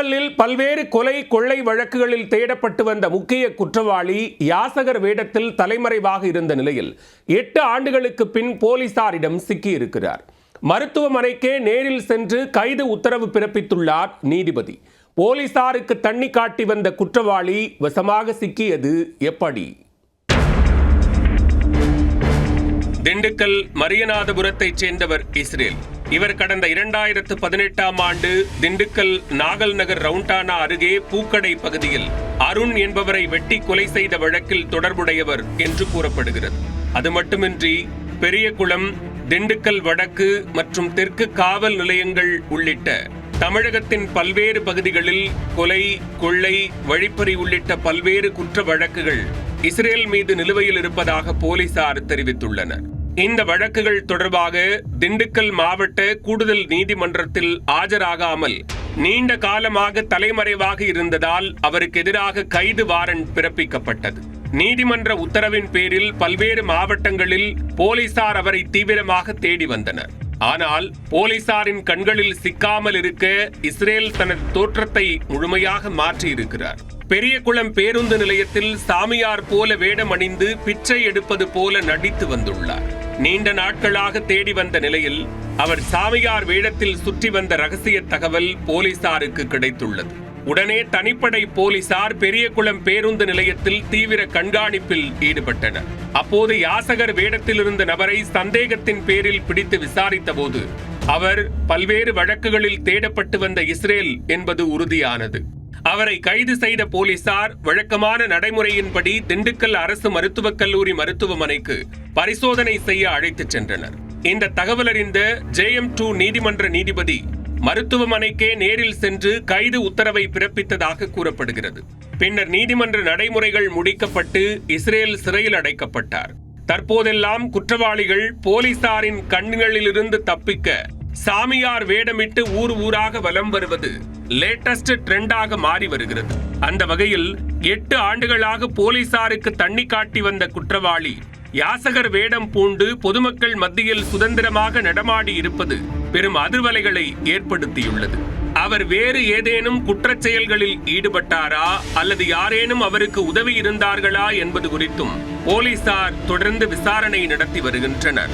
திண்டுக்கல்லில் பல்வேறு கொலை கொள்ளை வழக்குகளில் தேடப்பட்டு வந்த முக்கிய குற்றவாளி யாசகர் வேடத்தில் தலைமறைவாக இருந்த நிலையில் 8 ஆண்டுகளுக்கு பின் போலீசாரிடம் சிக்கியிருக்கிறார். மருத்துவமனைக்கே நேரில் சென்று கைது உத்தரவு பிறப்பித்துள்ளார் நீதிபதி. போலீசாருக்கு தண்ணி காட்டி வந்த குற்றவாளி வசமாக சிக்கியது எப்படி? திண்டுக்கல் மரியநாதபுரத்தைச் சேர்ந்தவர் இஸ்ரேல். இவர் கடந்த 2018ஆம் ஆண்டு திண்டுக்கல் நாகல் நகர் ரவுண்டானா அருகே பூக்கடை பகுதியில் அருண் என்பவரை வெட்டி கொலை செய்த வழக்கில் தொடர்புடையவர் என்று கூறப்படுகிறது. அது மட்டுமின்றி பெரியகுளம், திண்டுக்கல் வடக்கு மற்றும் தெற்கு காவல் நிலையங்கள் உள்ளிட்ட தமிழகத்தின் பல்வேறு பகுதிகளில் கொலை, கொள்ளை, வழிப்பறி உள்ளிட்ட பல்வேறு குற்ற வழக்குகள் இஸ்ரேல் மீது நிலுவையில் இருப்பதாக போலீசார் தெரிவித்துள்ளனர். இந்த வழக்குகள் தொடர்பாக திண்டுக்கல் மாவட்ட கூடுதல் நீதிமன்றத்தில் ஆஜராகாமல் நீண்ட காலமாக தலைமறைவாக இருந்ததால் அவருக்கு எதிராக கைது வாரண்ட் பிறப்பிக்கப்பட்டது. நீதிமன்ற உத்தரவின் பேரில் பல்வேறு மாவட்டங்களில் போலீசார் அவரை தீவிரமாக தேடி வந்தனர். ஆனால் போலீசாரின் கண்களில் சிக்காமல் இருக்க இஸ்ரேல் தனது தோற்றத்தை முழுமையாக மாற்றியிருக்கிறார். பெரியகுளம் பேருந்து நிலையத்தில் சாமியார் போல வேடம் அணிந்து பிச்சை எடுப்பது போல நடித்து வந்துள்ளார். நீண்ட நாட்களாக தேடி வந்த நிலையில் அவர் சாமியார் வேடத்தில் சுற்றி வந்த ரகசிய தகவல் போலீசாருக்கு கிடைத்துள்ளது. உடனே தனிப்படை போலீசார் பெரியகுளம் பேருந்து நிலையத்தில் தீவிர கண்காணிப்பில் ஈடுபட்டனர். அப்போது யாசகர் வேடத்தில் இருந்த நபரை சந்தேகத்தின் பேரில் பிடித்து விசாரித்த போது அவர் பல்வேறு வழக்குகளில் தேடப்பட்டு வந்த இஸ்ரேல் என்பது உறுதியானது. அவரை கைது செய்த போலீசார் வழக்கமான நடைமுறையின்படி திண்டுக்கல் அரசு மருத்துவக் கல்லூரி மருத்துவமனைக்கு பரிசோதனை செய்ய அழைத்துச் சென்றனர். இந்த தகவல் அறிந்த JM2 நீதிமன்ற நீதிபதி மருத்துவமனைக்கே நேரில் சென்று கைது உத்தரவை பிறப்பித்ததாக கூறப்படுகிறது. பின்னர் நீதிமன்ற நடைமுறைகள் முடிக்கப்பட்டு இஸ்ரேல் சிறையில் அடைக்கப்பட்டார். தற்போதெல்லாம் குற்றவாளிகள் போலீசாரின் கண்களிலிருந்து தப்பிக்க சாமியார் வேடமிட்டு ஊர் ஊராக வலம் வருவது லேட்டஸ்ட் ட்ரெண்டாக மாறி வருகிறது. அந்த வகையில் 8 ஆண்டுகளாக போலீசாருக்கு தண்ணி காட்டி வந்த குற்றவாளி யாசகர் வேடம் பூண்டு பொதுமக்கள் மத்தியில் சுதந்திரமாக நடமாடி இருப்பது பெரும் அதிர்வலைகளை ஏற்படுத்தியுள்ளது. அவர் வேறு ஏதேனும் குற்றச் செயல்களில் ஈடுபட்டாரா அல்லது யாரேனும் அவருக்கு உதவி இருந்தார்களா என்பது குறித்தும் போலீசார் தொடர்ந்து விசாரணை நடத்தி வருகின்றனர்.